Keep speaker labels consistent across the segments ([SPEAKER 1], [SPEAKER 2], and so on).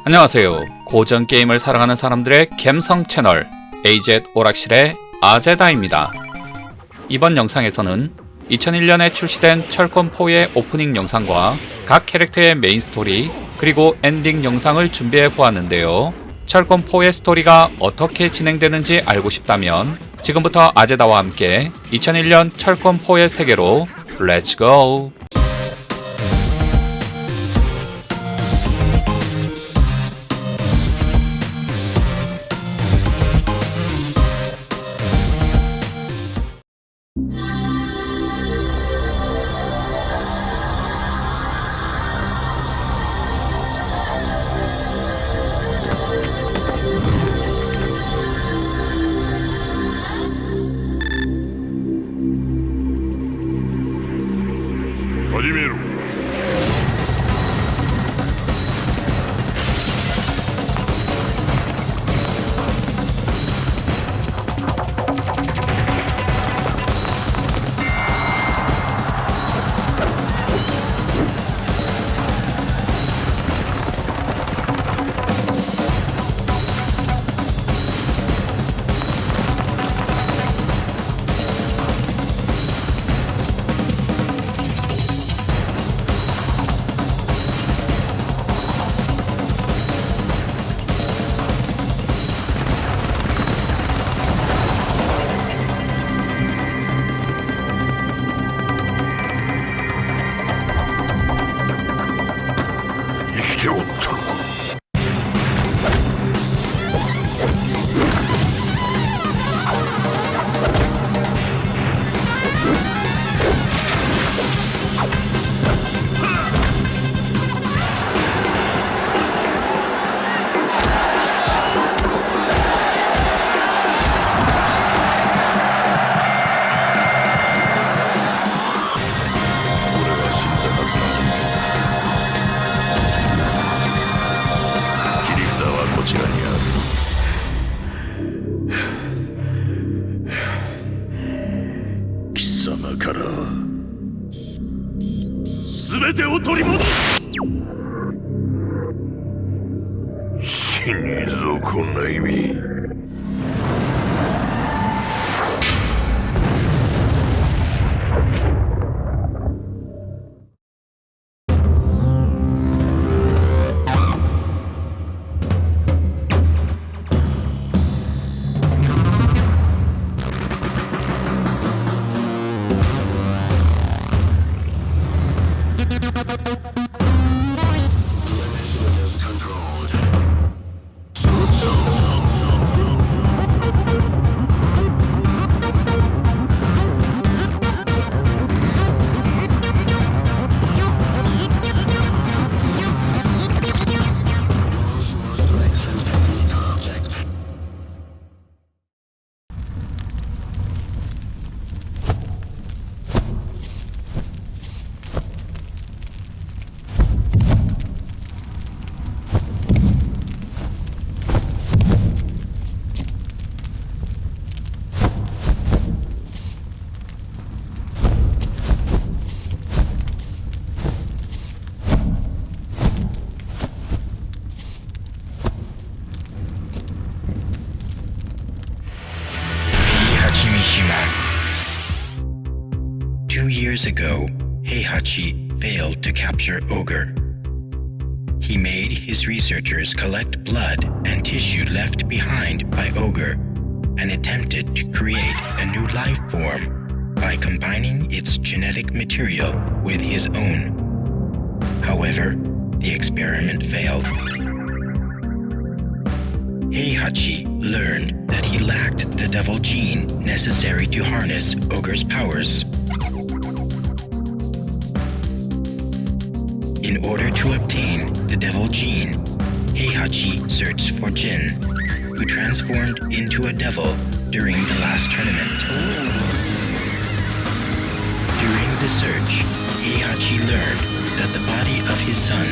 [SPEAKER 1] 안녕하세요. 고전 게임을 사랑하는 사람들의 갬성 채널 AZ 오락실의 아제다입니다. 이번 영상에서는 2001년에 출시된 철권4의 오프닝 영상과 각 캐릭터의 메인 스토리 그리고 엔딩 영상을 준비해 보았는데요. 철권4의 스토리가 어떻게 진행되는지 알고 싶다면 지금부터 아제다와 함께 2001년 철권4의 세계로 렛츠고!
[SPEAKER 2] 신이ぞこんな意味
[SPEAKER 3] Two years ago, Heihachi failed to capture Ogre. He made his researchers collect blood and tissue left behind by Ogre and attempted to create a new life form by combining its genetic material with his own. However, the experiment failed. Heihachi learned that he lacked the devil gene necessary to harness Ogre's powers. In order to obtain the devil gene, Heihachi searched for Jin, who transformed into a devil during the last tournament. During the search, Heihachi learned that the body of his son,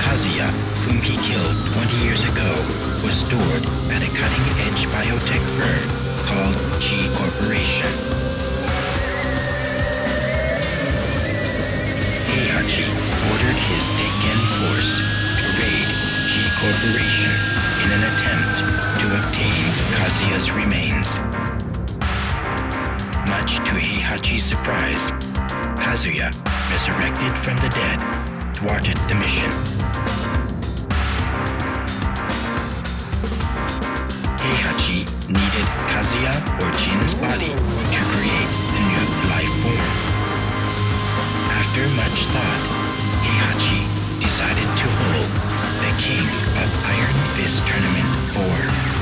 [SPEAKER 3] Kazuya, whom he killed 20 years ago, was stored at a cutting-edge biotech firm called G Corporation. Heihachi ordered his Teiken force to raid G Corporation in an attempt to obtain Kazuya's remains. Much to Heihachi's surprise, Kazuya, resurrected from the dead, thwarted the mission. Heihachi needed Kazuya or Jin's body to create the new life form. After much thought, Heihachi decided to hold the King of Iron Fist Tournament 4.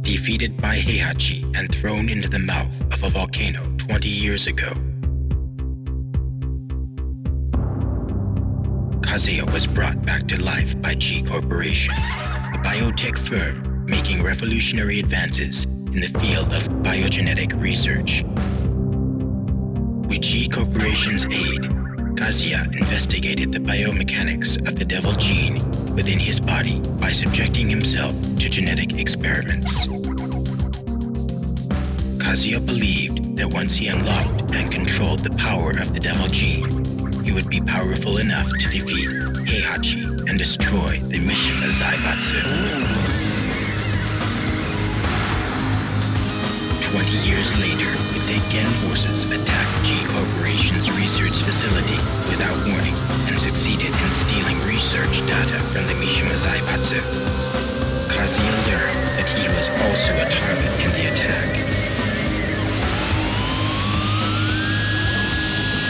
[SPEAKER 3] Defeated by Heihachi and thrown into the mouth of a volcano 20 years ago. Kazuya was brought back to life by G Corporation, a biotech firm making revolutionary advances in the field of biogenetic research. With G Corporation's aid, Kazuya investigated the biomechanics of the devil gene within his body by subjecting himself to genetic experiments. Kazuya believed that once he unlocked and controlled the power of the devil gene, he would be powerful enough to defeat Heihachi and destroy the Mishima Zaibatsu. 20 years later, the Gen forces attacked G Corporation's research facility without warning and succeeded in stealing research data from the Mishima Zaibatsu. Kazuya learned that he was also a target in the attack.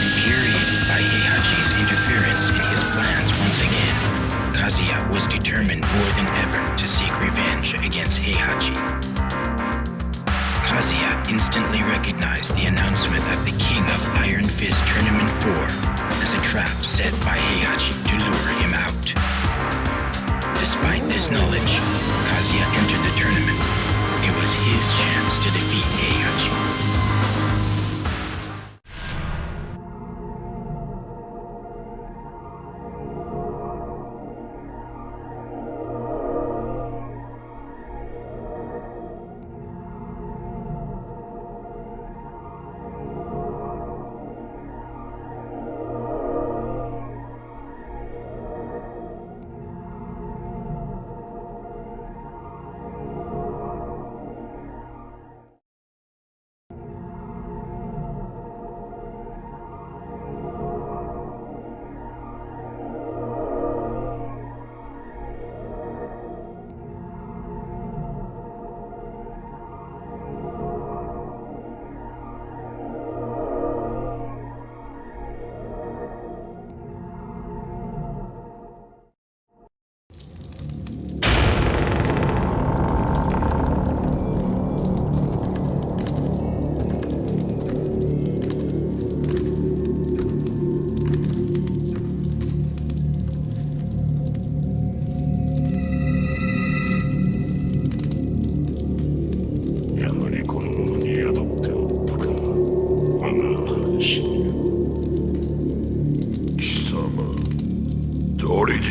[SPEAKER 3] Infuriated by Heihachi's interference in his plans once again, Kazuya was determined more than ever to seek revenge against Heihachi. Kazuya instantly recognized the announcement of the King of Iron Fist Tournament 4 as a trap set by Heihachi to lure him out. Despite this knowledge, Kazuya entered the tournament. It was his chance to defeat Heihachi.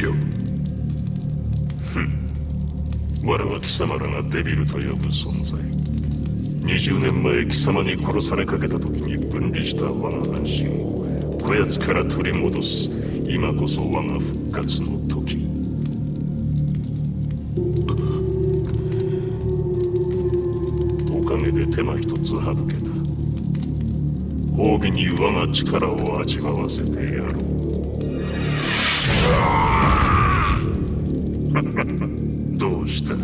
[SPEAKER 2] よ。
[SPEAKER 4] 我は貴様らがデビルと呼ぶ存在。20年前貴様に殺されかけた時に分離した我が半身をこやつから取り戻す。今こそ我が復活の時。おかげで手間一つ省けた。褒美に我が力を味わわせてやろう。どうした？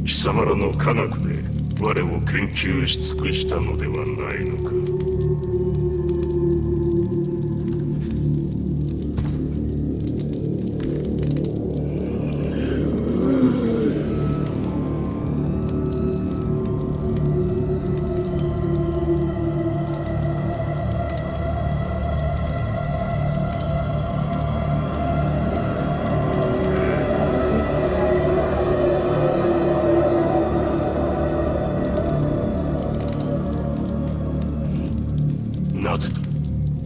[SPEAKER 4] 貴様らの科学で我を研究し尽くしたのではないのか。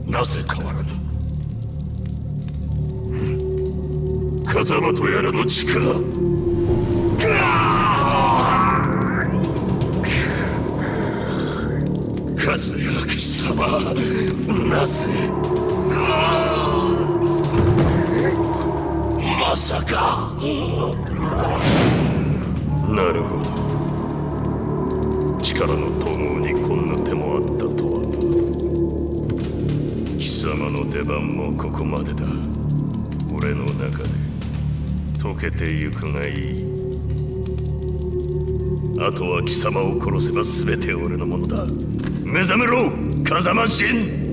[SPEAKER 4] なぜ変わらぬ？風間とやらの力。和明様、なぜ？まさか。なるほど。力の統合にこんな手もあったとは。貴様の出番もここまでだ。俺の中で溶けてゆくがいい。あとは貴様を殺せば全て俺のものだ。目覚めろ、風間神。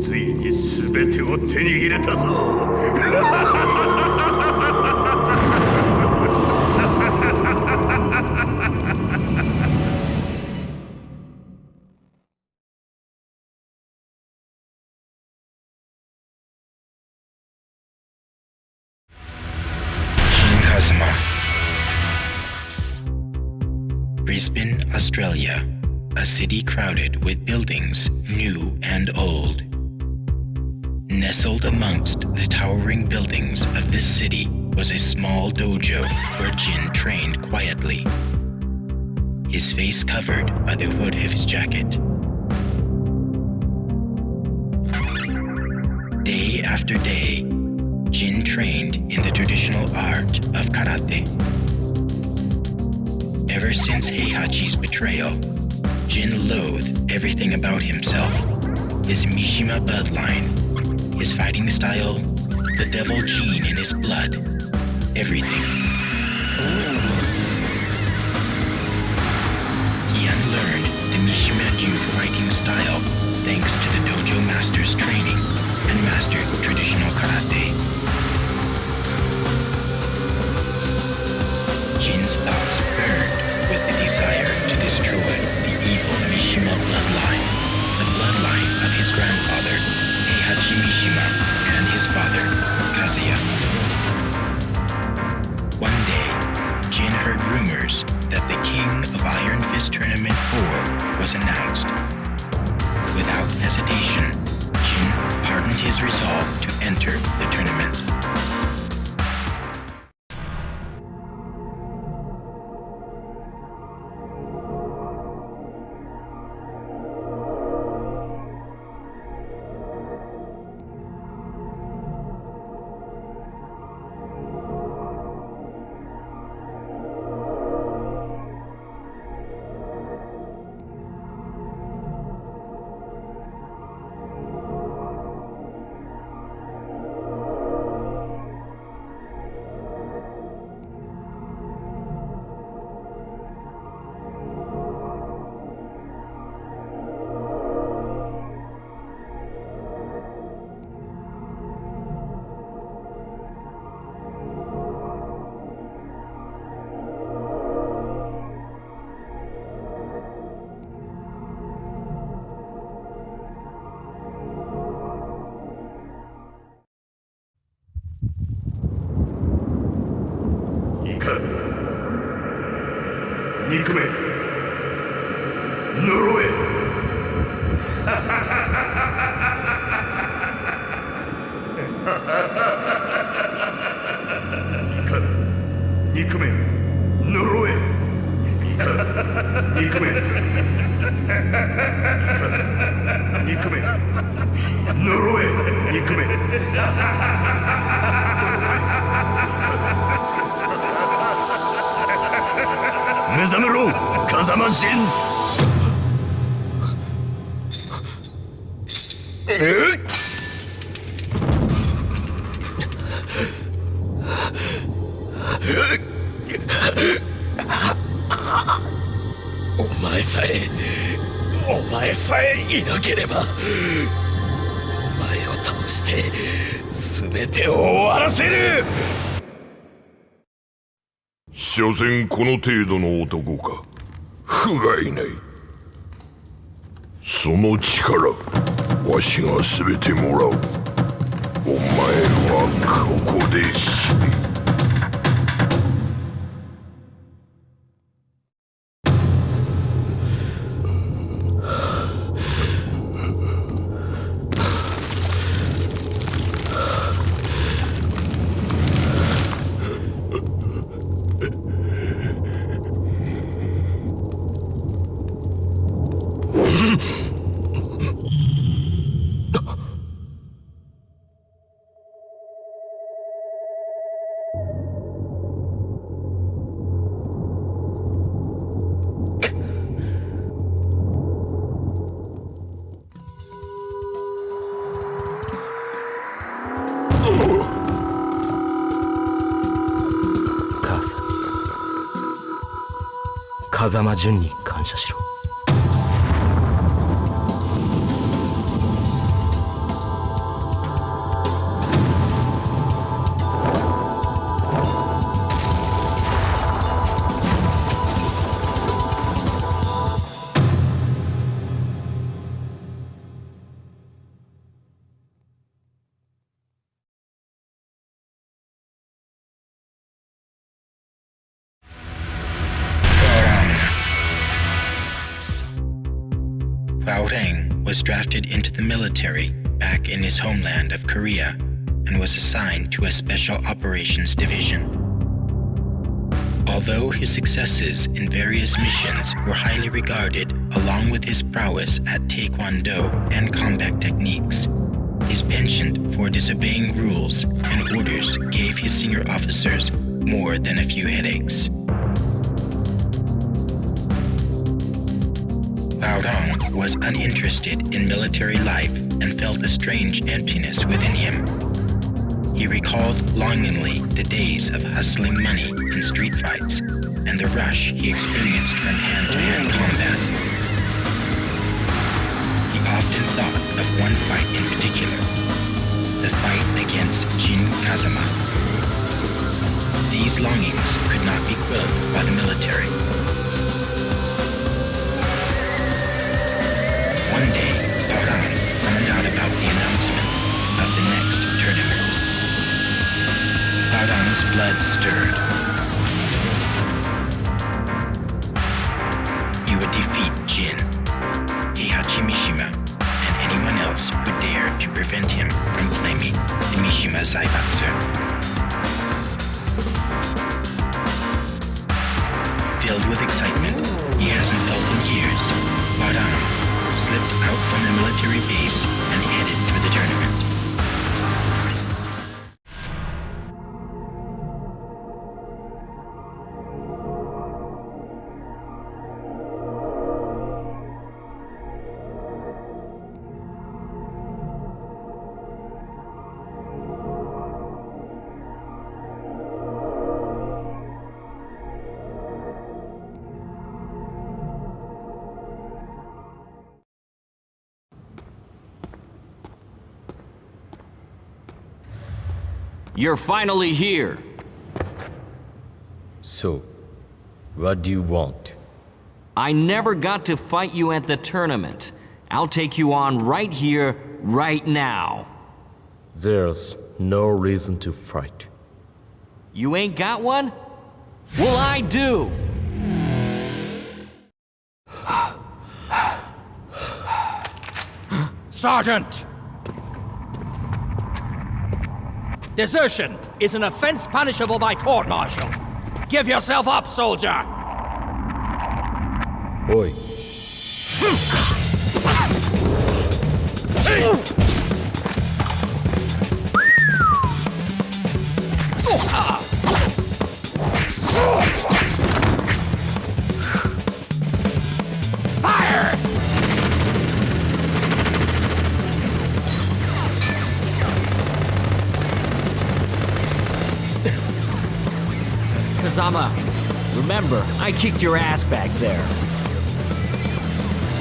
[SPEAKER 4] ついに全てを手に入れたぞ。
[SPEAKER 3] Brisbane, Australia, a city crowded with buildings, new and old. Nestled amongst the towering buildings of this city was a small dojo where Jin trained quietly, his face covered by the hood of his jacket. Day after day, Jin trained in the traditional art of karate. Ever since Heihachi's betrayal, Jin loathed everything about himself. His Mishima bloodline, his fighting style, the devil gene in his blood, everything. He unlearned the Mishima-Ryu fighting style thanks to the dojo master's training and mastered traditional karate. Jin's thoughts burned with the desire to destroy the evil Mishima bloodline, the bloodline of his grandfather, Heihachi Mishima, and his father, Kazuya. One day, Jin heard rumors that the King of Iron Fist Tournament 4 was announced. Without hesitation, Jin hardened his resolve to enter the tournament.
[SPEAKER 4] 憎め呪え憎め呪え憎め憎め呪え憎め目覚めろ風間陣
[SPEAKER 2] お前さえいなければお前を倒して全てを終わらせる
[SPEAKER 5] 所詮この程度の男か不甲斐ないその力わしが全てもらうお前はここで死ね
[SPEAKER 6] 風間淳に感謝しろ。
[SPEAKER 3] Baoreng was drafted into the military back in his homeland of Korea and was assigned to a Special Operations Division. Although his successes in various missions were highly regarded along with his prowess at Taekwondo and combat techniques, his penchant for disobeying rules and orders gave his senior officers more than a few headaches. Baoreng was uninterested in military life and felt a strange emptiness within him. He recalled longingly the days of hustling money in street fights and the rush he experienced from hand-to-hand combat. He often thought of one fight in particular, the fight against Jin Kazama. These longings could not be quelled by the military. One day, Baoreng found out about the announcement of the next tournament. Baoreng's blood stirred. He would defeat Jin, Heihachi Mishima, and anyone else who dared to prevent him from claiming the Mishima Zaibatsu. Filled with excitement he hasn't felt in years, Baoreng slipped out from the military base and headed for the tournament.
[SPEAKER 7] You're finally here!
[SPEAKER 6] So, what do you want?
[SPEAKER 7] I never got to fight you at the tournament. I'll take you on right here, right now.
[SPEAKER 6] There's no reason to fight.
[SPEAKER 7] You ain't got one? Well, I do!
[SPEAKER 2] Sergeant! Desertion is an offense punishable by court-martial. Give yourself up, soldier!
[SPEAKER 6] Oi.
[SPEAKER 2] Fire!
[SPEAKER 7] Kazama, remember, I kicked your ass back there.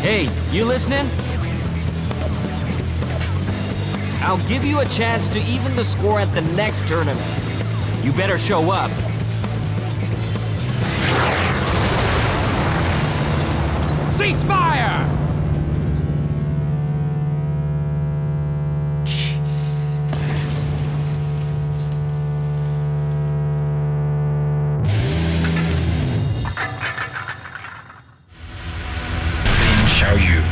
[SPEAKER 7] Hey, you listening? I'll give you a chance to even the score at the next tournament. You better show up.
[SPEAKER 2] Ceasefire!
[SPEAKER 3] Lin Xiaoyu,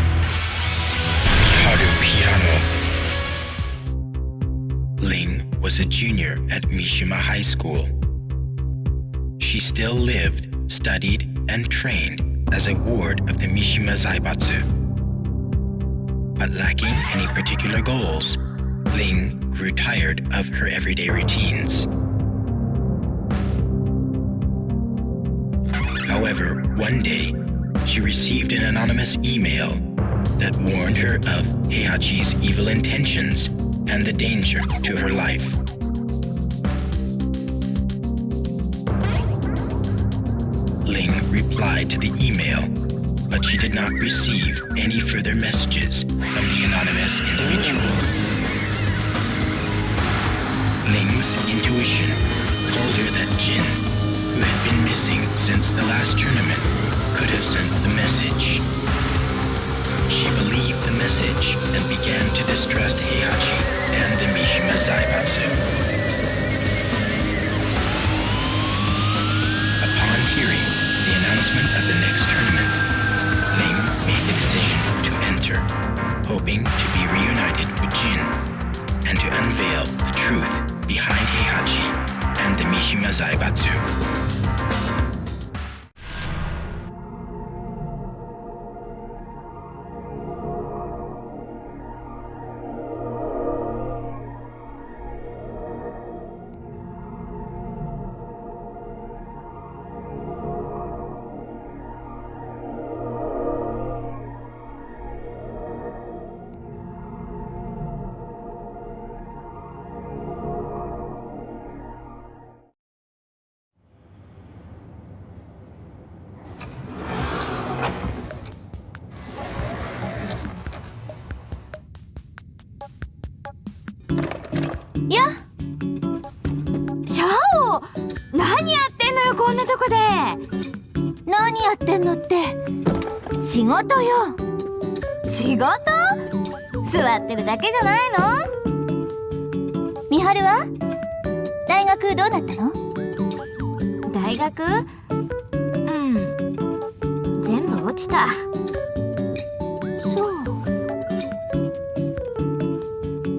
[SPEAKER 3] Haru Hirano. Ling was a junior at Mishima High School. She still lived, studied, and trained as a ward of the Mishima Zaibatsu. But lacking any particular goals, Ling grew tired of her everyday routines. However, one day, she received an anonymous email that warned her of Heihachi's evil intentions and the danger to her life. Ling replied to the email, but she did not receive any further messages from the anonymous individual. Ling's intuition told her that Jin, who had been missing since the last tournament, could have sent the message. She believed the message and began to distrust Heihachi and the Mishima Zaibatsu. Upon hearing the announcement of the next tournament, Ling made the decision to enter, hoping to be reunited with Jin and to unveil the truth behind Heihachi and the Mishima Zaibatsu.
[SPEAKER 8] やシャオ、何やってんのよこんなとこで。何やってんのって仕事よ。仕事？座ってるだけじゃないの？みはるは大学どうなったの？大学？全部落ちた。そう。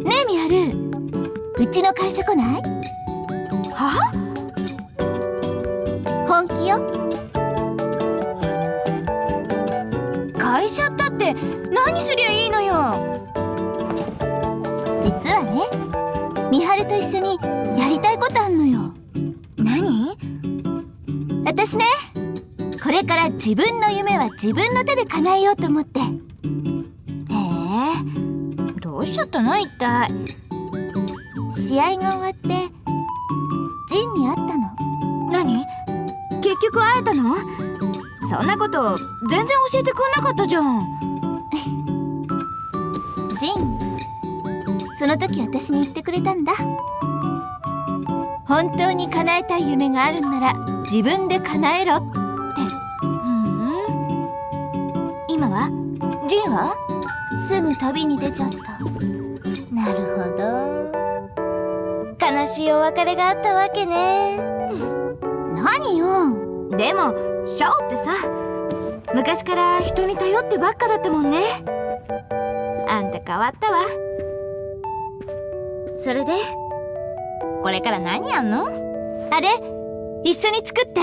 [SPEAKER 8] ねえみはる、うちの会社来ない？は？本気よ。会社ったって何すりゃいいのよ。実はね、みはると一緒にやりたいことあんのよ。何？私ね、これから自分の夢は自分の手で叶えようと思って。へえ、どうしちゃったの一体。試合が終わってジンに会ったの。何？結局会えたの？そんなこと全然教えてくんなかったじゃん。ジン、その時私に言ってくれたんだ。本当に叶えたい夢があるんなら自分で叶えろって。今は？ジンは？すぐ旅に出ちゃった。なるほど。悲しいお別れがあったわけね。何よ。でもシャオってさ、昔から人に頼ってばっかだったもんね。あんた変わったわ。それでこれから何やんの？あれ一緒に作って。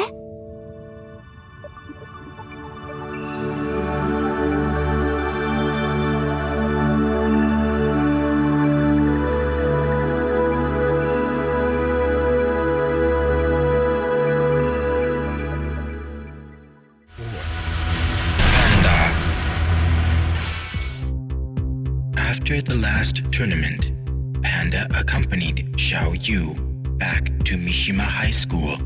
[SPEAKER 3] After the last tournament, Panda accompanied Xiao Yu back to Mishima High School.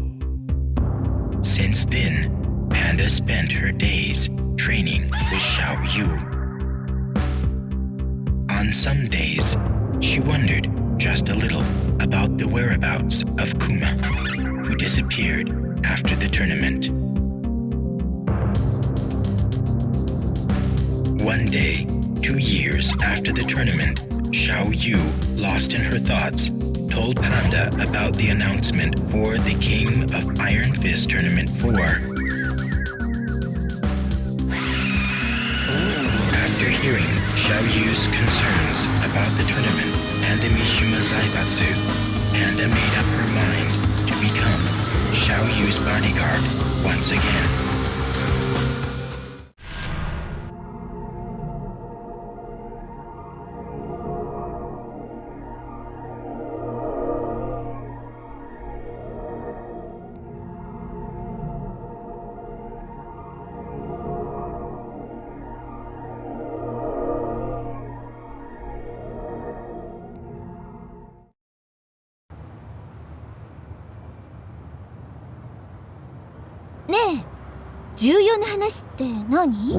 [SPEAKER 3] Since then, Panda spent her days training with Xiao Yu. On some days, she wondered just a little about the whereabouts of Kuma, who disappeared after the tournament. One day, 2 years after the tournament, Xiao Yu, lost in her thoughts, told Panda about the announcement for the King of Iron Fist Tournament 4. After hearing Xiao Yu's concerns about the tournament and the Mishima Zaibatsu, Panda made up her mind to become Xiao Yu's bodyguard once again.
[SPEAKER 8] ねえ、重要な話って何？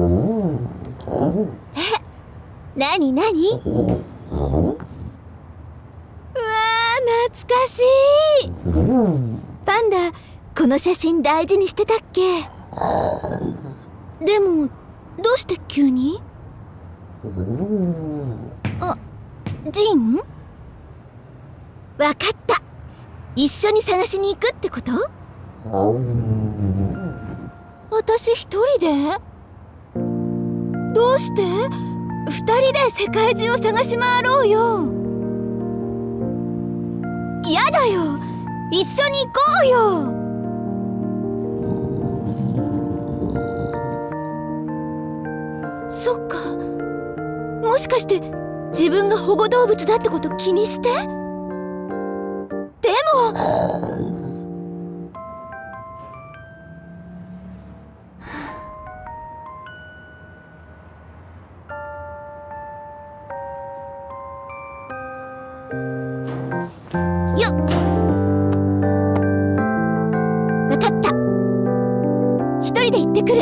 [SPEAKER 8] 何？うわー、懐かしい。パンダ、この写真大事にしてたっけ？でもどうして急に？あ、ジン？わかった。一緒に探しに行くってこと？私一人で？どうして？二人で世界中を探し回ろうよ。やだよ、一緒に行こうよ。そっか、もしかして自分が保護動物だってこと気にして？でもよっ、わかった。一人で行ってくる。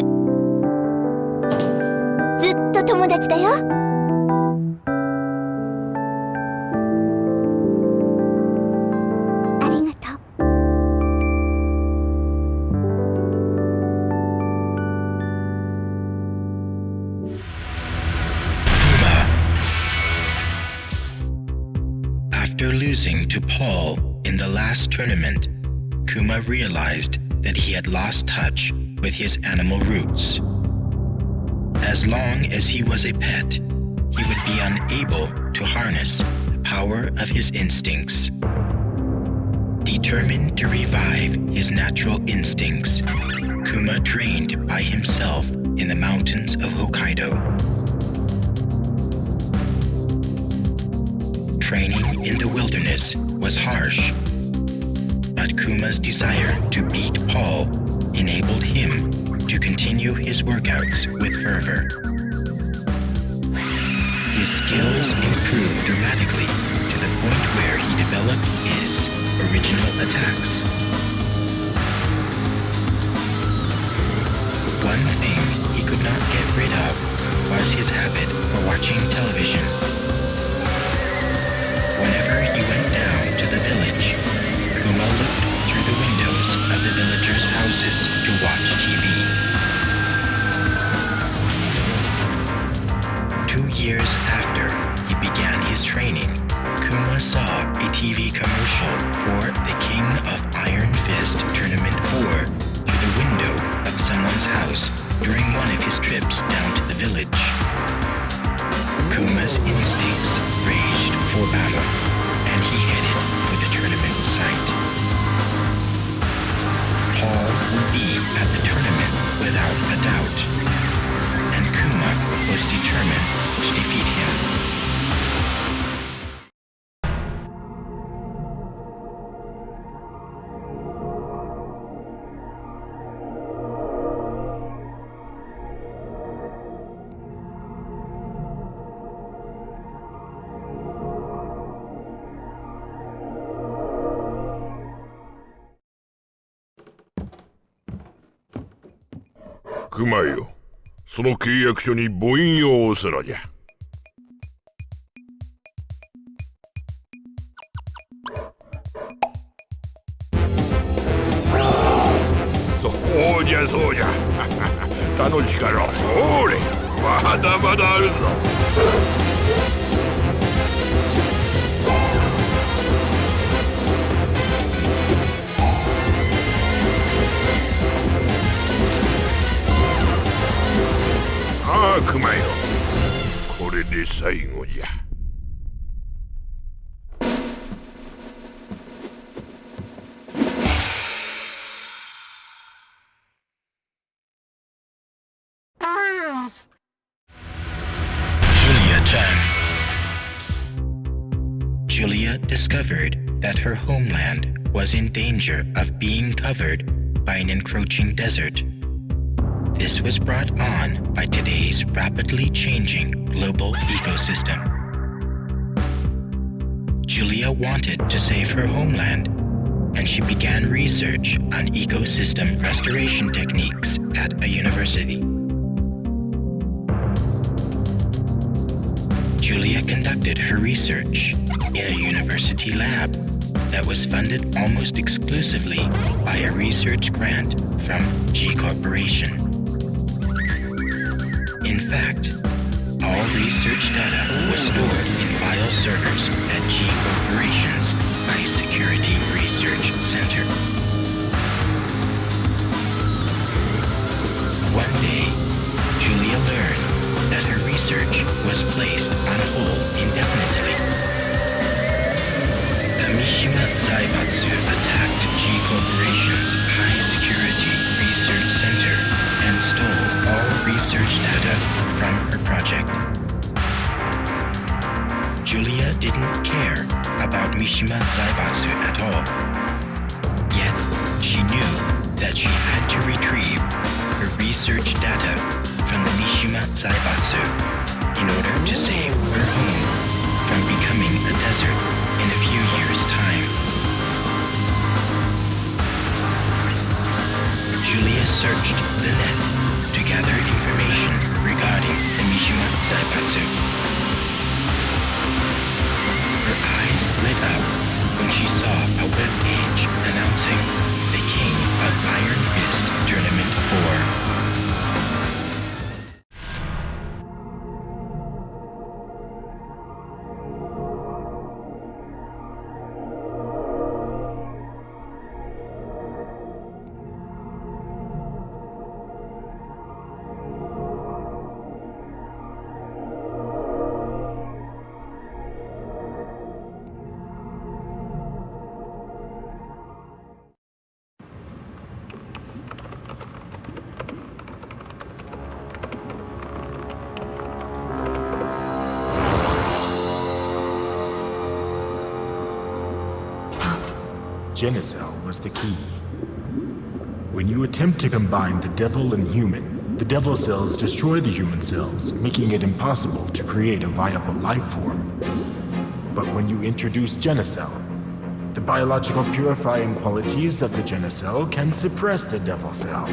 [SPEAKER 8] ずっと友達だよ。ありがとう。
[SPEAKER 3] After losing to Paul in the last tournament, Kuma realized that he had lost touch with his animal roots. As long as he was a pet, he would be unable to harness the power of his instincts. Determined to revive his natural instincts, Kuma trained by himself in the mountains of Hokkaido. Training in the wilderness was harsh, but Kuma's desire to beat Paul enabled him to continue his workouts with fervor. His skills improved dramatically to the point where he developed his original attacks. One thing he could not get rid of was his habit for watching television. Whenever he went down to the village, Kuma looked through the windows of the villagers' houses to watch TV. 2 years after he began his training, Kuma saw a TV commercial for the King of Iron Fist Tournament 4 through the window of someone's house during one of his trips down to the village. Kuma
[SPEAKER 5] 熊よ、その契約書に母印を押すのじゃ。そうじゃそうじゃ。楽しかろう。ほれ、まだまだあるぞ。さあ熊よ、これで最後じゃ。
[SPEAKER 3] Julia discovered that her homeland was in danger of being covered by an encroaching desert. This was brought on by today's rapidly changing global ecosystem. Julia wanted to save her homeland, and she began research on ecosystem restoration techniques at a university. Julia conducted her research in a university lab that was funded almost exclusively by a research grant from G Corporation. In fact, all research data was stored in file servers at G Corporation's High Security Research Center. One day, Julia learned that her research was placed on hold indefinitely. The Mishima Zaibatsu attacked G Corporation's High Security Research Center and stole all research data from her project. Julia didn't care about Mishima Zaibatsu at all. Yet, she knew that she had to retrieve her research data from the Mishima Zaibatsu in order to save her home from becoming a desert in a few years' time. Julia searched the net to gather information regarding the Mishima Zaibatsu. Her eyes lit up when she saw a web page announcing the King of Iron Fist Tournament 4.
[SPEAKER 9] Genicel was the key. When you attempt to combine the devil and human, the devil cells destroy the human cells, making it impossible to create a viable life form. But when you introduce Genicel, the biological purifying qualities of the Genicel can suppress the devil cell.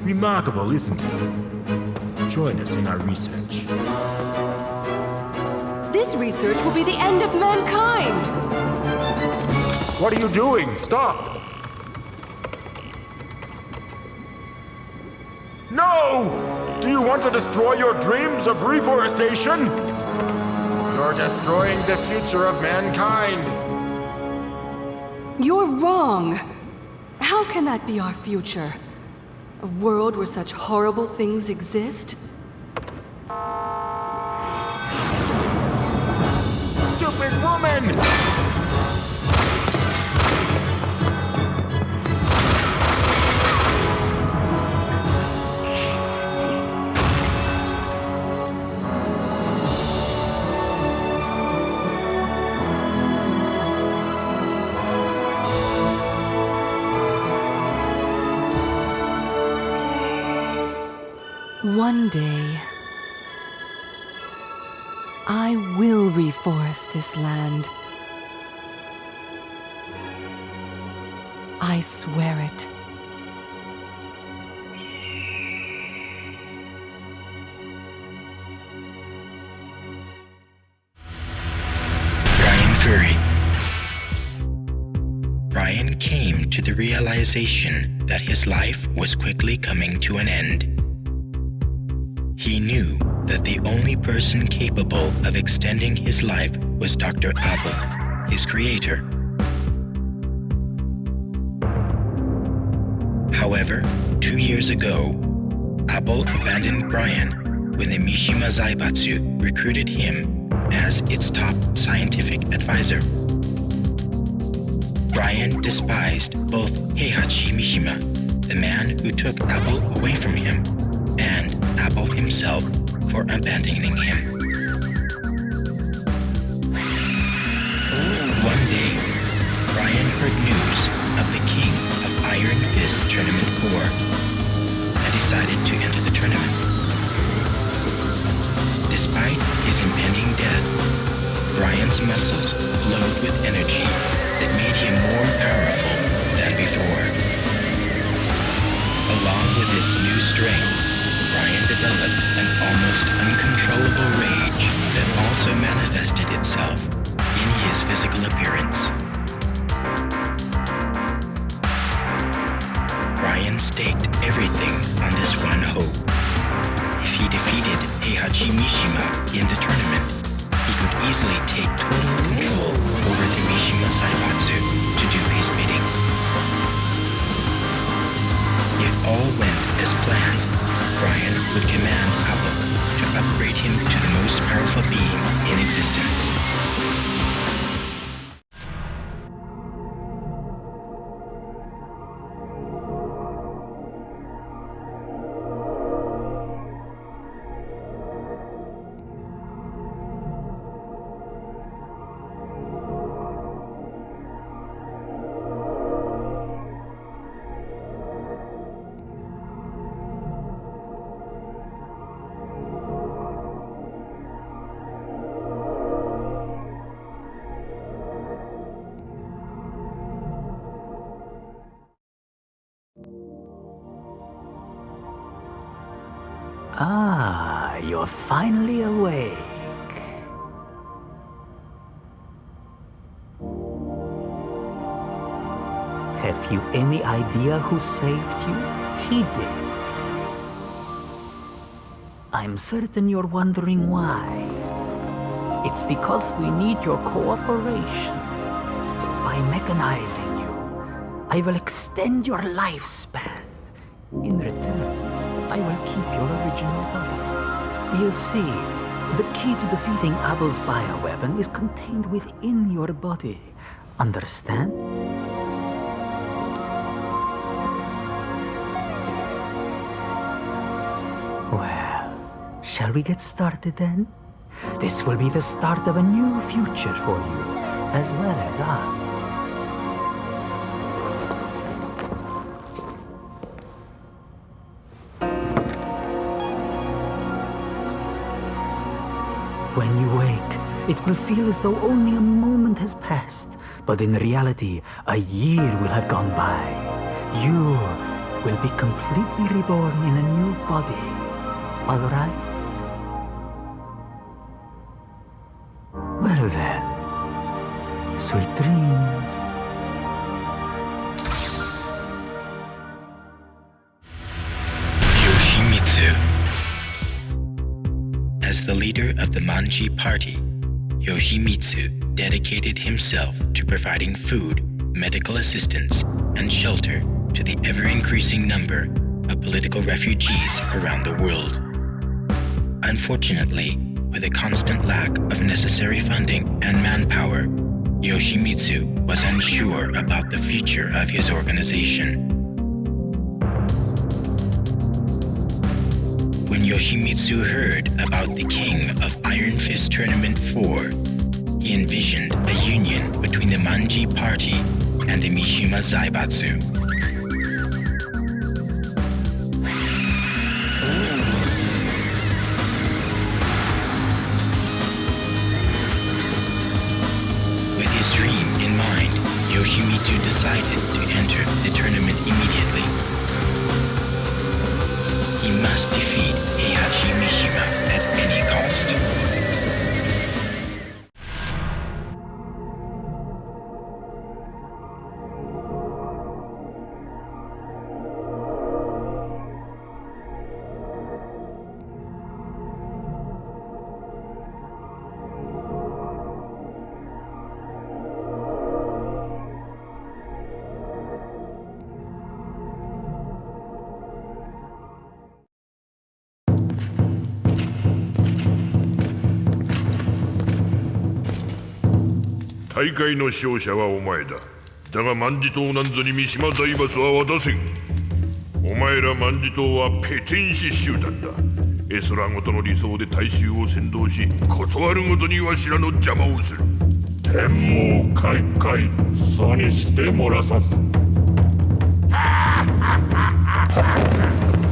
[SPEAKER 9] Remarkable, isn't it? Join us in our research.
[SPEAKER 10] This research will be the end of mankind!
[SPEAKER 9] What are you doing? Stop! No! Do you want to destroy your dreams of reforestation? You're destroying the future of mankind.
[SPEAKER 10] You're wrong! How can that be our future? A world where such horrible things exist?
[SPEAKER 9] Stupid woman!
[SPEAKER 10] One day, I will reforest this land. I swear it.
[SPEAKER 3] Brian came to the realization that his life was quickly coming to an end. He knew that the only person capable of extending his life was Dr. Abel, his creator. However, 2 years ago, Abel abandoned Brian when the Mishima Zaibatsu recruited him as its top scientific advisor. Brian despised both Heihachi Mishima, the man who took Abel away from him, and Abel himself for abandoning him. One day, Brian heard news of the king of Iron Fist Tournament 4 and decided to enter the tournament. Despite his impending death, Brian's muscles glowed with energy that made him more powerful than before. Along with this new strength, Brian developed an almost uncontrollable rage that also manifested itself in his physical appearance. Brian staked everything on this one hope. If he defeated Heihachi Mishima in the tournament, he could easily take total control over the Mishima Zaibatsu to do his bidding. If all went as planned, Brian would command Abel to upgrade him to the most powerful being in existence.
[SPEAKER 11] Ah, you're finally awake. Have you any idea who saved you? He did. I'm certain you're wondering why. It's because we need your cooperation. By mechanizing you, I will extend your lifespan. In return, I will keep your original body. You see, the key to defeating Abel's bioweapon is contained within your body. Understand? Well, shall we get started then? This will be the start of a new future for you, as well as us. When you wake, it will feel as though only a moment has passed, but in reality, a year will have gone by. You will be completely reborn in a new body, all right? Well then, sweet dreams.
[SPEAKER 3] Yoshimitsu. As the leader of the Manji party, Yoshimitsu dedicated himself to providing food, medical assistance, and shelter to the ever-increasing number of political refugees around the world. Unfortunately, with a constant lack of necessary funding and manpower, Yoshimitsu was unsure about the future of his organization. When Yoshimitsu heard about the king of Iron Fist Tournament 4, he envisioned a union between the Manji party and the Mishima Zaibatsu. With his dream in mind, Yoshimitsu decided to enter the tournament immediately. He must defeat Heihachi Mishima at any cost.
[SPEAKER 5] 大会の勝者はお前だ。だが万事島なんぞに三島財閥は渡せん。お前ら万事島はペテン師集団だ。絵空ごとの理想で大衆を先導し、断るごとにわしらの邪魔をする。
[SPEAKER 4] 天網開会、そにしてもらさず。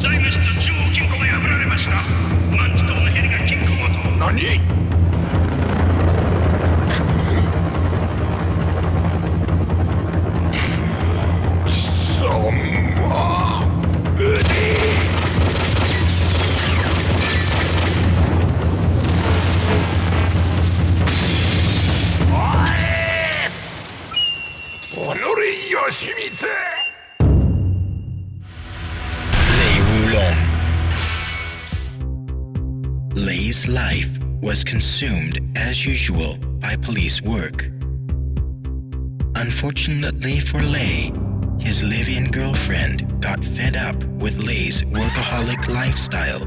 [SPEAKER 2] 財務室中央金庫が破られました。万事島のヘリが金庫ごと。
[SPEAKER 5] 何？貴様！おのれ義満！
[SPEAKER 3] Lei's life was consumed as usual by police work. Unfortunately for Lei, his live-in girlfriend got fed up with Lei's workaholic lifestyle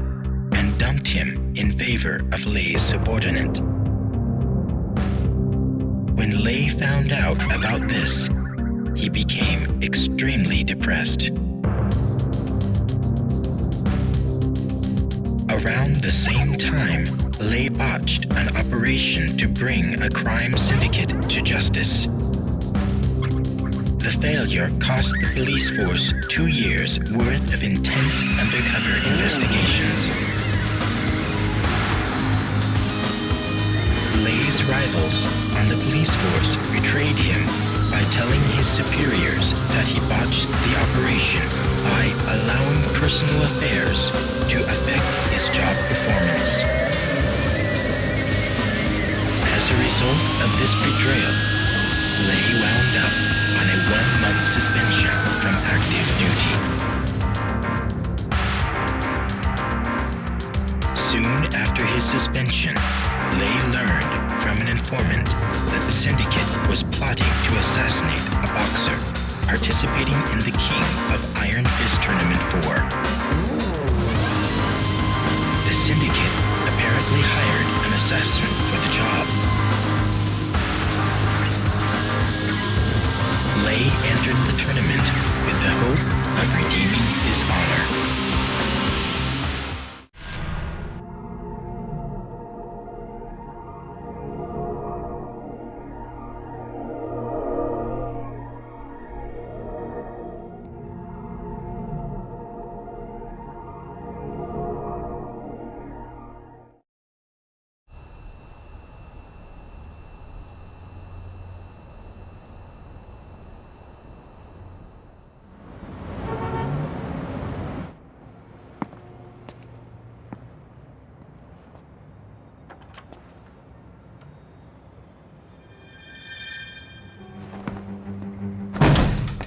[SPEAKER 3] and dumped him in favor of Lei's subordinate. When Lei found out about this, he became extremely depressed. Around the same time, Lei botched an operation to bring a crime syndicate to justice. The failure cost the police force 2 years' worth of intense undercover investigations. Lei's rivals on the police force betrayed him by telling his superiors that he botched the operation by allowing personal affairs to affect his job performance. As a result of this betrayal, Lei wound up on a 1-month suspension from active duty. Soon after his suspension, Lei learned from an informant that the syndicate was plotting to assassinate a boxer participating in the King of Iron Fist Tournament 4. The syndicate apparently hired an assassin for the job. Lei entered the tournament with the hope of redeeming his honor.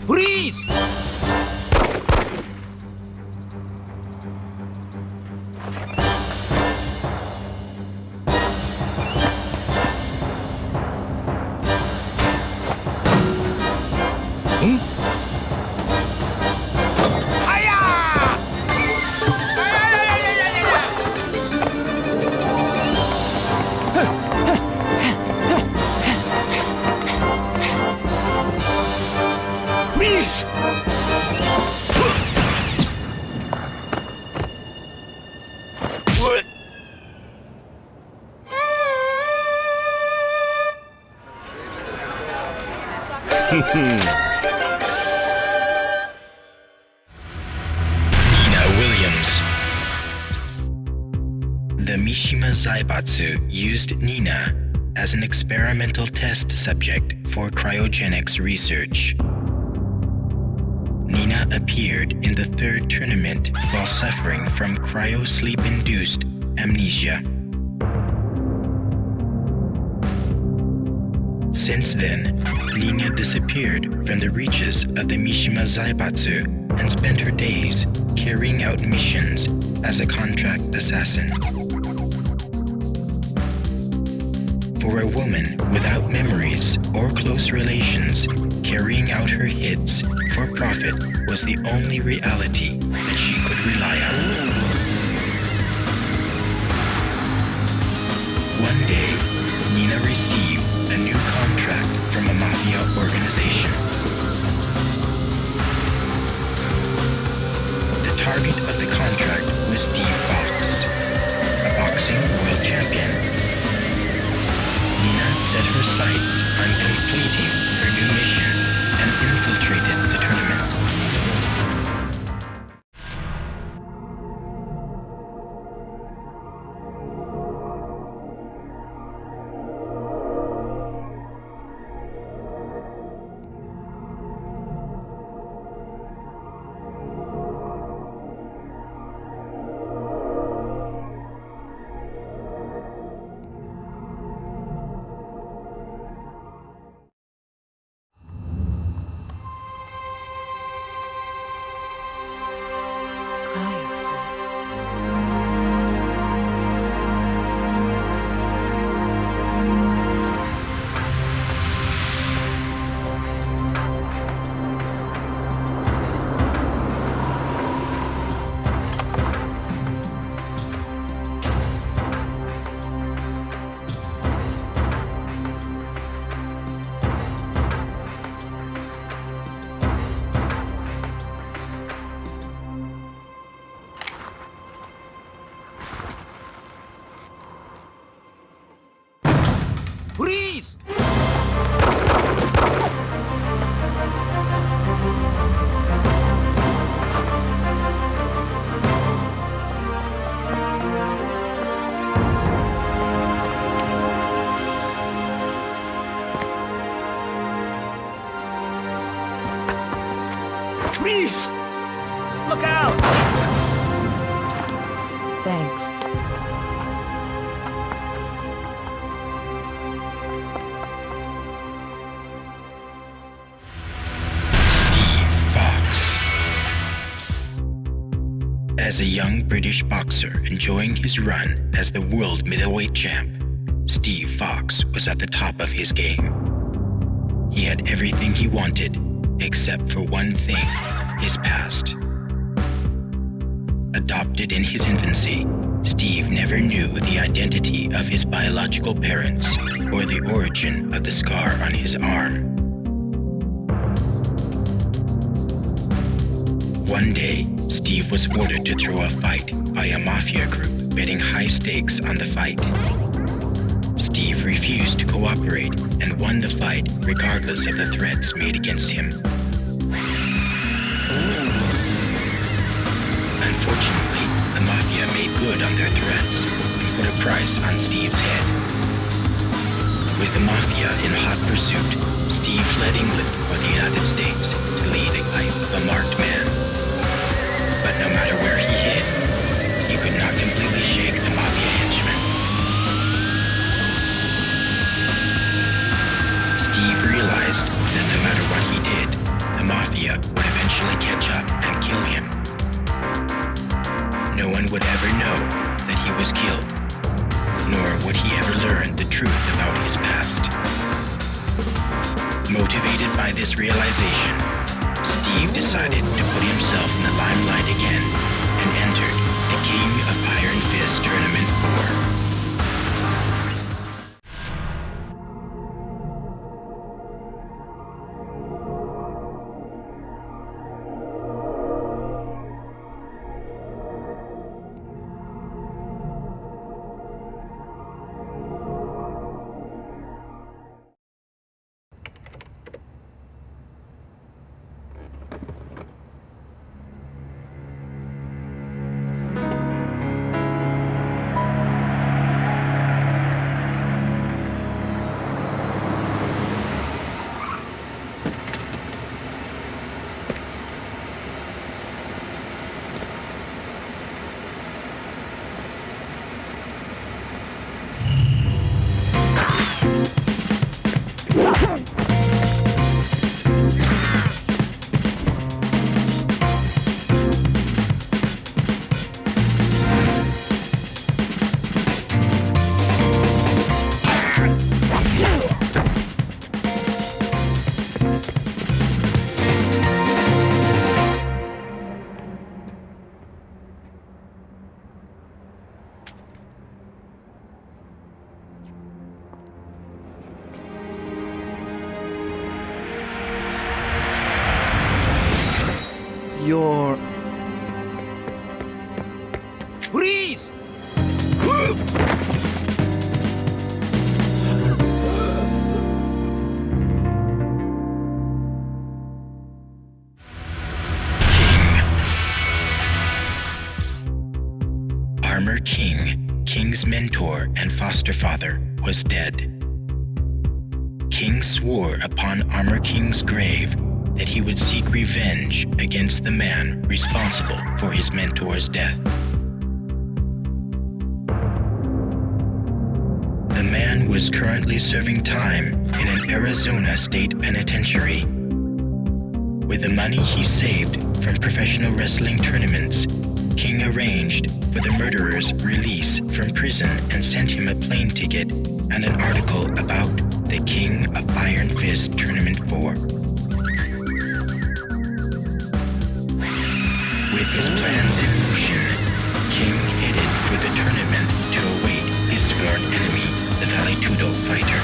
[SPEAKER 12] Freeze! Nina Williams. The Mishima Zaibatsu used Nina as an experimental test subject for cryogenics research. Nina appeared in the 3rd tournament while suffering from cryo-sleep-induced amnesia. Since then, Nina disappeared from the reaches of the Mishima Zaibatsu and spent her days carrying out missions as a contract assassin. For a woman without memories or close relations, carrying out her hits for profit was the only reality that she could rely on. One day, Nina received
[SPEAKER 3] a new contract from a mafia organization. The target of the contract was Steve Fox, a boxing world champion. Nina set her sights on completing her new mission and infiltrated the tournament.
[SPEAKER 2] Freeze! Freeze! Look out!
[SPEAKER 11] Thanks.
[SPEAKER 3] As a young British boxer enjoying his run as the world middleweight champ, Steve Fox was at the top of his game. He had everything he wanted, except for one thing, his past. Adopted in his infancy, Steve never knew the identity of his biological parents or the origin of the scar on his arm. One day, Steve was ordered to throw a fight by a mafia group betting high stakes on the fight. Steve refused to cooperate and won the fight regardless of the threats made against him. Unfortunately, the mafia made good on their threats and put a price on Steve's head. With the mafia in hot pursuit, Steve fled England or the United States to lead a life of a marked man. But no matter where he hid, he could not completely shake the mafia henchmen. Steve realized that no matter what he did, the mafia would eventually catch up and kill him. No one would ever know that he was killed, nor would he ever learn the truth about his past. Motivated by this realization, Steve decided to put himself in the limelight again and entered the King of Iron Fist Tournament 4.
[SPEAKER 13] You're... Freeze!
[SPEAKER 12] Armor King, King's mentor and foster father, was dead. King swore upon Armor King's grave that he would seek revenge against the man responsible for his mentor's death. The man was currently serving time in an Arizona state penitentiary. With the money he saved from professional wrestling tournaments, King arranged for the murderer's release from prison and sent him a plane ticket and an article about the King of Iron Fist Tournament 4. With his plans in motion, King headed for the tournament to await his sworn enemy, the Valetudo fighter.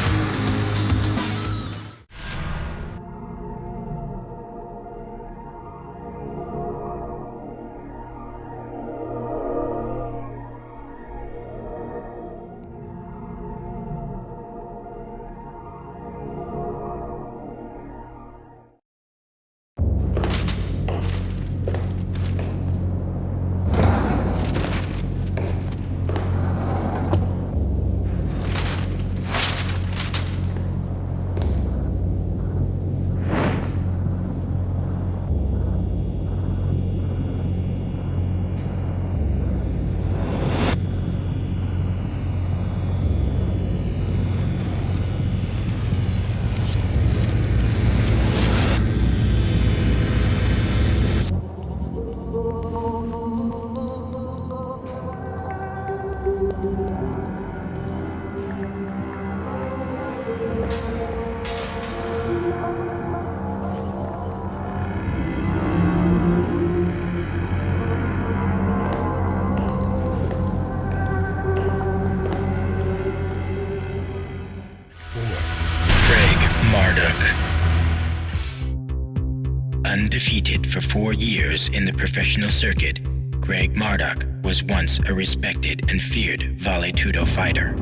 [SPEAKER 12] Undefeated for 4 years in the professional circuit, Greg Marduk was once a respected and feared Valetudo fighter.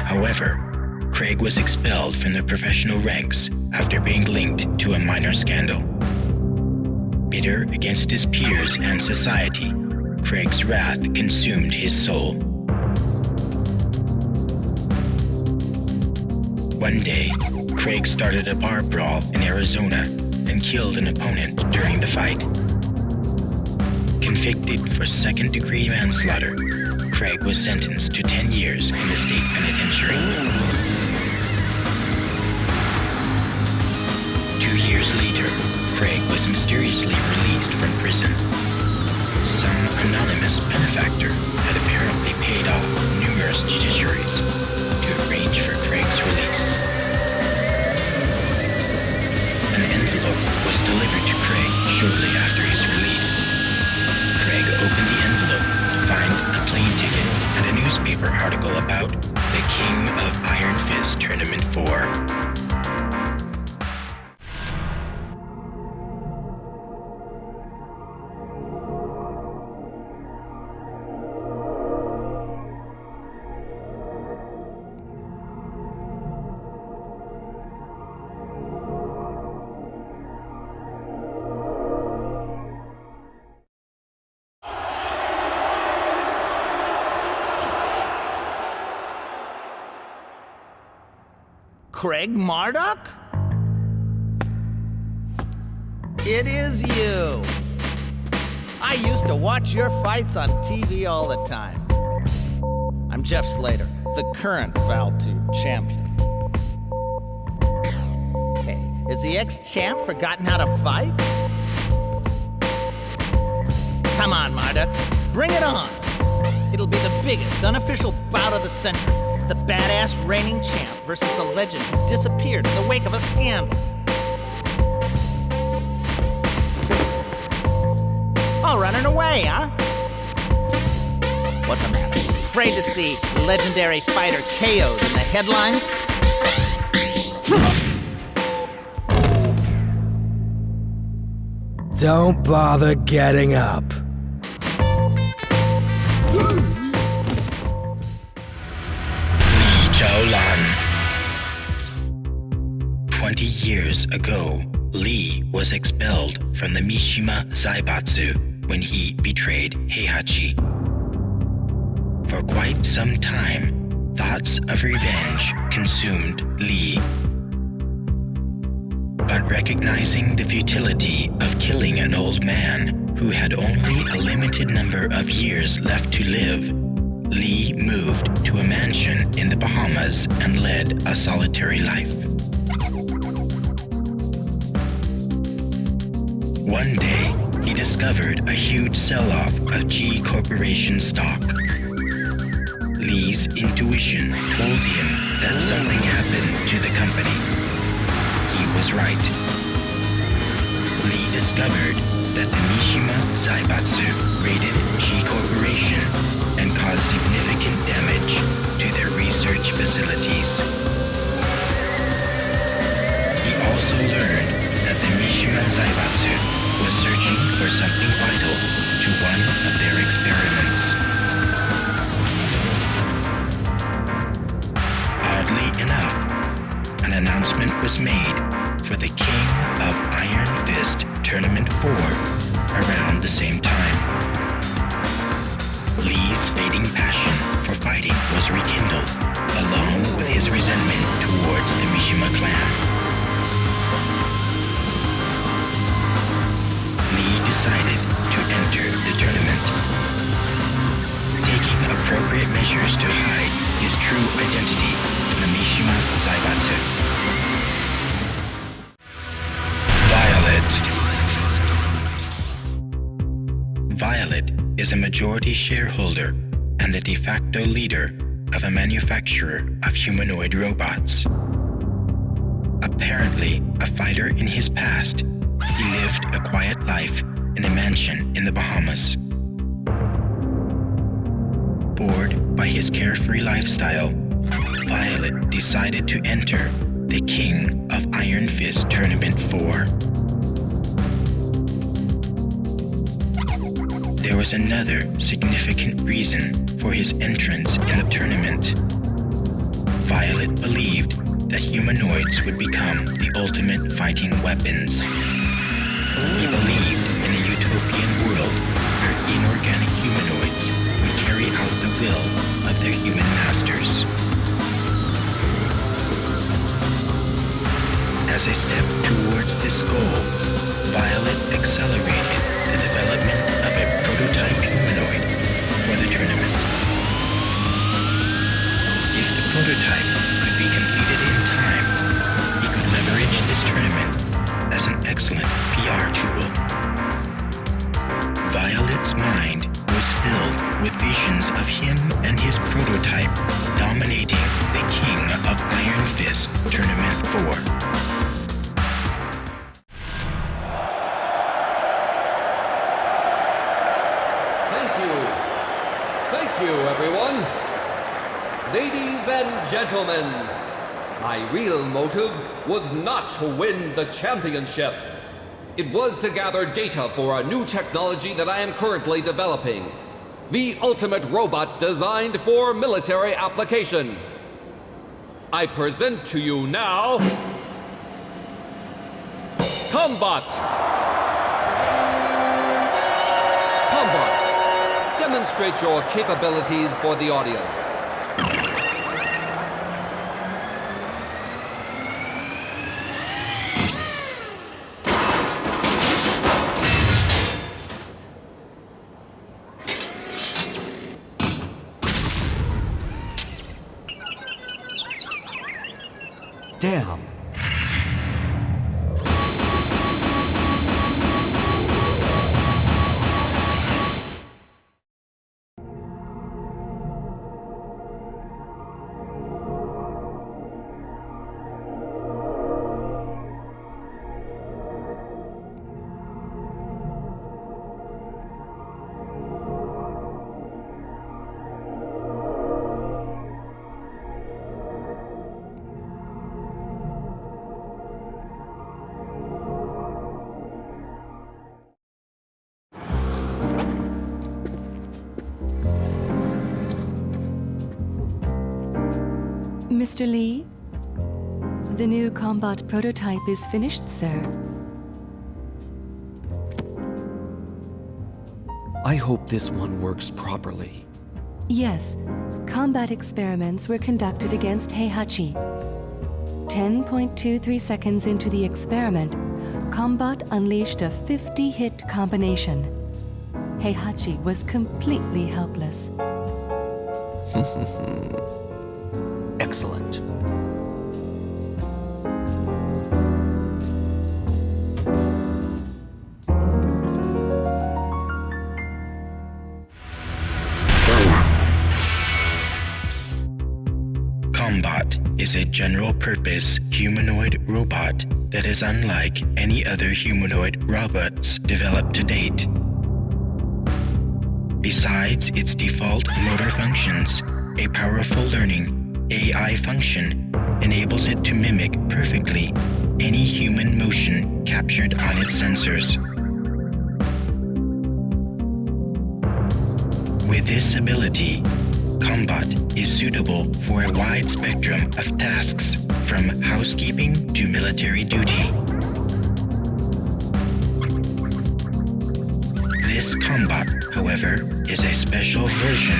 [SPEAKER 12] However, Craig was expelled from the professional ranks after being linked to a minor scandal. Bitter against his peers and society, Craig's wrath consumed his soul. One day, Craig started a bar brawl in Arizona and killed an opponent during the fight. Convicted for second-degree manslaughter, Craig was sentenced to 10 years in the state penitentiary. 2 years later, Craig was mysteriously released from prison. Some anonymous benefactor had apparently paid off numerous judiciaries to arrange for Craig's release. An envelope was delivered to Craig shortly after his release. Craig opened the envelope to find a plane ticket and a newspaper article about the King of Iron Fist Tournament 4.
[SPEAKER 13] Craig Marduk? It is you. I used to watch your fights on TV all the time. I'm Jeff Slater, the current Val2 champion. Hey, has the ex-champ forgotten how to fight? Come on, Marduk, bring it on. It'll be the biggest unofficial bout of the century. The badass reigning champ versus the legend who disappeared in the wake of a scandal. Oh, running away, huh? What's the matter? Afraid to see legendary fighter KO'd in the headlines?
[SPEAKER 2] Don't bother getting up.
[SPEAKER 12] Li Zhaolan. 20 years ago, Li was expelled from the Mishima Zaibatsu when he betrayed Heihachi. For quite some time, thoughts of revenge consumed Li. But recognizing the futility of killing an old man who had only a limited number of years left to live, Li moved to a mansion in the Bahamas and led a solitary life. One day, he discovered a huge sell-off of G Corporation stock. Li's intuition told him that something happened to the company. He was right. Li discovered that the Mishima Zaibatsu raided G Corporation and caused significant damage to their research facilities. He also learned that the Mishima Zaibatsu was searching for something vital to one of their experiments. Oddly enough, an announcement was made for the King of Iron Fist Tournament 4 around the same time. Li's fading passion for fighting was rekindled, along with his resentment towards the Mishima clan. Li decided to enter the tournament. Taking appropriate measures to hide his true identity from the Mishima Zaibatsu. Violet is a majority shareholder and the de facto leader of a manufacturer of humanoid robots. Apparently a fighter in his past, he lived a quiet life in a mansion in the Bahamas. Bored by his carefree lifestyle, Violet decided to enter the King of Iron Fist Tournament 4. There was another significant reason for his entrance in the tournament. Violet believed that humanoids would become the ultimate fighting weapons. He believed in a utopian world where inorganic humanoids would carry out the will of their human masters. As a step towards this goal, Violet accelerated the development of a prototype humanoid for the tournament. If the prototype could be completed in time, he could leverage this tournament as an excellent PR tool. Violet's mind was filled with visions of him and his prototype dominating the King of Iron Fist Tournament 4.
[SPEAKER 14] Thank you, everyone. Ladies and gentlemen, my real motive was not to win the championship. It was to gather data for a new technology that I am currently developing. The ultimate robot designed for military application. I present to you now... Combat! Demonstrate your capabilities for the audience. Damn.
[SPEAKER 10] Mr. Lee, the new combat prototype is finished, sir.
[SPEAKER 14] I hope this one works properly.
[SPEAKER 10] Yes, combat experiments were conducted against Heihachi. 10.23 seconds into the experiment, Combat unleashed a 50-hit combination. Heihachi was completely helpless.
[SPEAKER 14] Excellent.
[SPEAKER 12] Combat is a general-purpose humanoid robot that is unlike any other humanoid robots developed to date. Besides its default motor functions, a powerful learning AI function enables it to mimic perfectly any human motion captured on its sensors. With this ability, Combat is suitable for a wide spectrum of tasks, from housekeeping to military duty. This Combat, however, is a special version,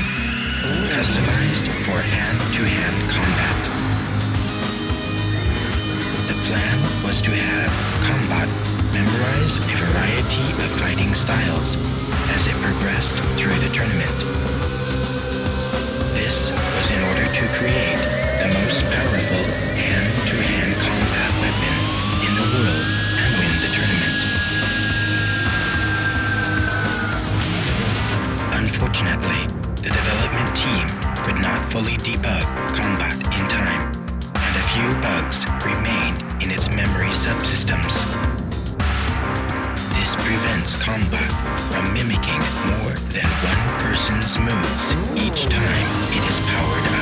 [SPEAKER 12] customized for hand-to-hand combat. The plan was to have Combat memorize a variety of fighting styles as it progressed through the tournament. This was in order to create the most powerful hand-to-hand combat weapon in the world and win the tournament. Unfortunately, the development team could not fully debug Combat in time, and a few bugs remained in its memory subsystems. This prevents Combat from mimicking more than one person's moves each time it is powered up.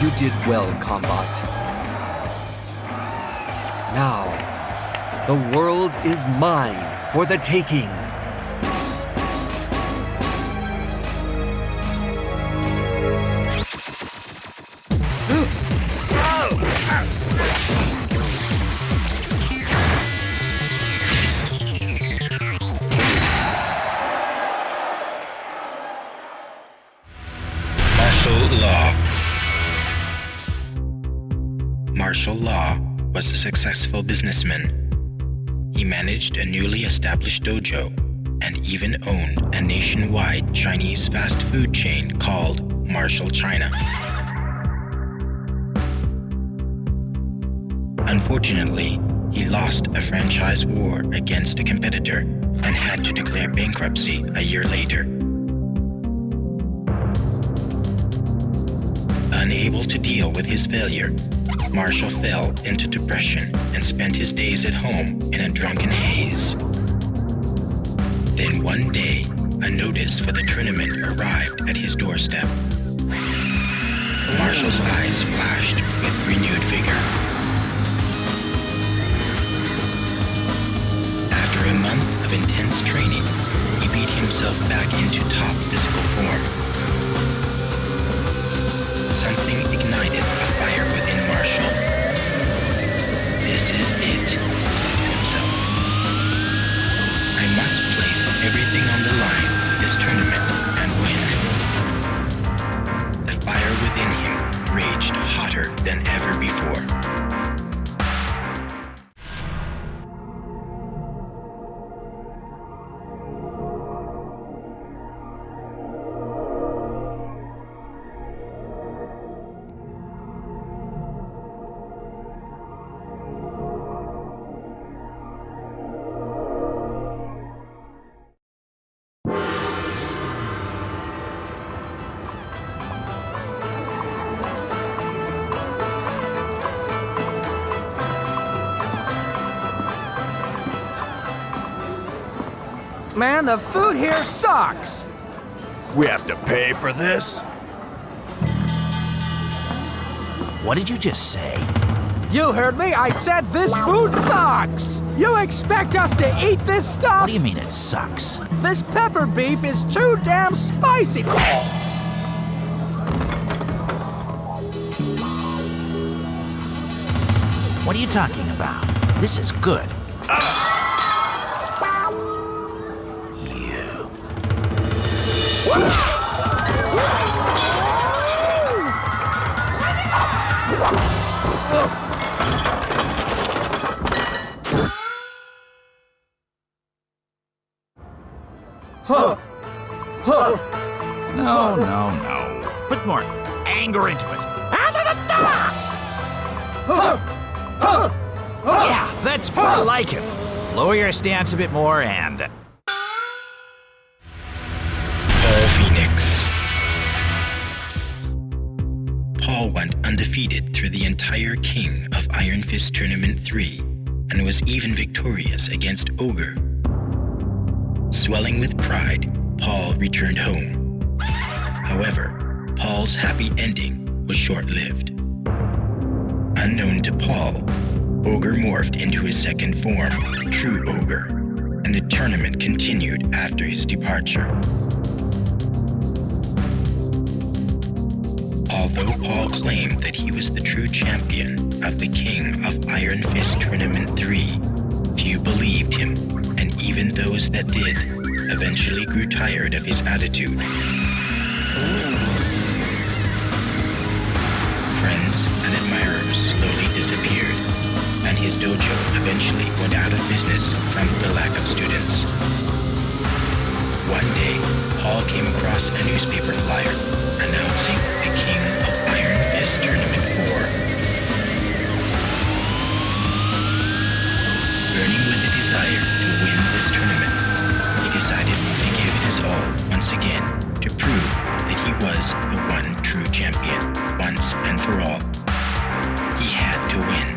[SPEAKER 14] You did well, Combat. Now, the world is mine for the taking.
[SPEAKER 12] Martial Law. Martial Law was a successful businessman. He managed a newly established dojo and even owned a nationwide Chinese fast food chain called Martial China. Unfortunately, he lost a franchise war against a competitor and had to declare bankruptcy a year later. Unable to deal with his failure, Marshall fell into depression and spent his days at home in a drunken haze. Then one day, a notice for the tournament arrived at his doorstep. Marshall's eyes flashed with renewed vigor. After a month of intense training, he beat himself back into top physical form. Something ignited a fire within Marshall. This is it, he said to himself. I must place everything on the line this tournament and win. The fire within him raged hotter than ever before.
[SPEAKER 15] Man, the food here sucks!
[SPEAKER 2] We have to pay for this?
[SPEAKER 15] What did you just say?
[SPEAKER 11] You heard me. I said this food sucks. You expect us to eat this stuff?
[SPEAKER 15] What do you mean it sucks?
[SPEAKER 11] This pepper beef is too damn spicy.
[SPEAKER 15] What are you talking about? This is good. You. No. Put more anger into it. Yeah, that's more like it. Lower your stance a bit more and...
[SPEAKER 12] Paul Phoenix. Paul went undefeated through the entire King of Iron Fist Tournament 3 and was even victorious against Ogre. Swelling with pride, Paul returned home. However, Paul's happy ending was short-lived. Unknown to Paul, Ogre morphed into his second form, True Ogre, and the tournament continued after his departure. Although Paul claimed that he was the true champion of the King of Iron Fist Tournament 3, few believed him, and even those that did eventually grew tired of his attitude. Friends and admirers slowly disappeared, and his dojo eventually went out of business from the lack of students. One day, Paul came across a newspaper flyer announcing the King of Iron Fist Tournament 4. Burning with the desire to win this tournament, he decided to give it his all once again to prove that he was the one true champion once and for all. He had to win.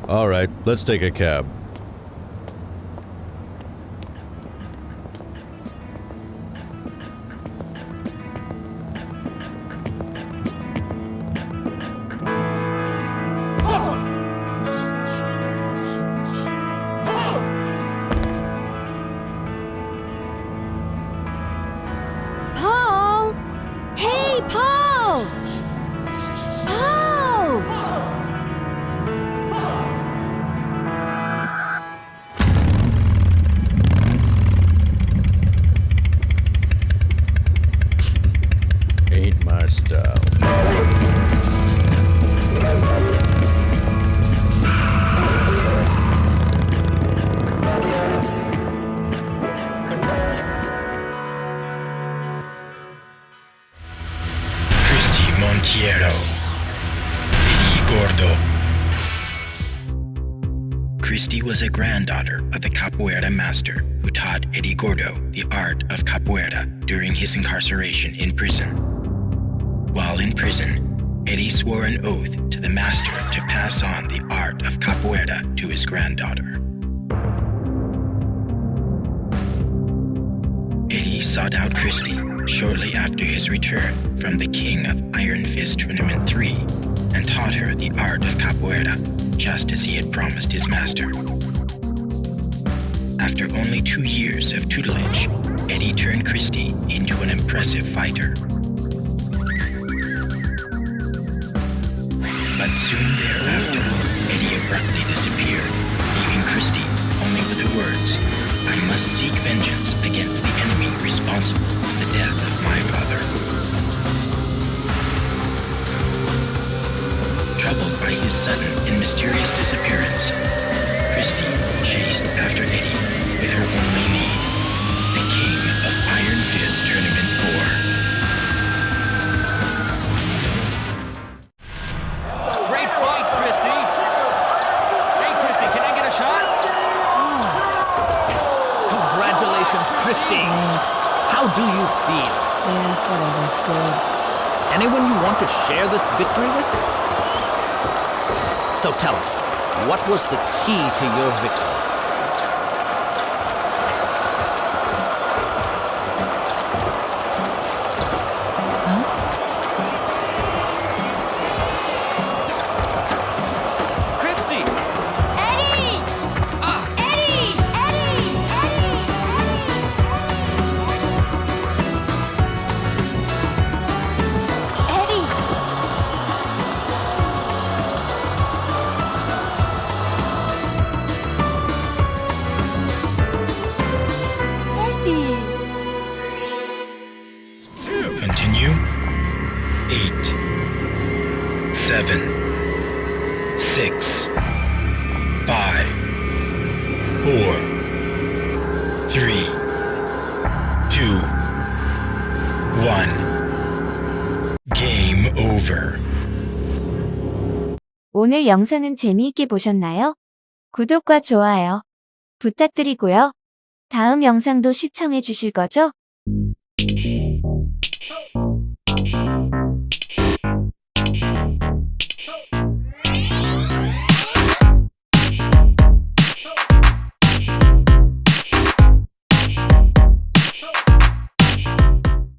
[SPEAKER 16] All right, let's take a cab.
[SPEAKER 8] Paul! Hey, Paul! Paul!
[SPEAKER 16] Ain't my style.
[SPEAKER 12] Christy Montiero. Eddie Gordo. Christy was a granddaughter of the capoeira master who taught Eddie Gordo the art of capoeira during his incarceration in prison. While in prison, Eddie swore an oath to the master to pass on the art of capoeira to his granddaughter. Eddie sought out Christy shortly after his return from the King of Iron Fist Tournament 3 and taught her the art of capoeira, just as he had promised his master. After only 2 years of tutelage, Eddie turned Christy into an impressive fighter. But soon thereafter, Eddie abruptly disappeared, leaving Christy only with the words, "I
[SPEAKER 3] must seek vengeance against the enemy responsible for the death of my father. Troubled by his sudden and mysterious disappearance, Christy chased after Eddie with her only lead, the king of Iron Fist Tournament
[SPEAKER 7] 4. Great fight, Christy! Hey, Christy, can I get a shot?
[SPEAKER 11] Congratulations, Christy. How do you feel?
[SPEAKER 10] Good.
[SPEAKER 11] Anyone you want to share this victory with? So tell us, what was the key to your victory?
[SPEAKER 7] Christy!
[SPEAKER 8] 에리! 에리! 에리!
[SPEAKER 3] Continue. 8, 7, 6, 5, 4, 3, 2, 1. Game over.
[SPEAKER 8] 오늘 영상은 재미있게 보셨나요? 구독과 좋아요 부탁드리고요. 다음 영상도 시청해 주실 거죠?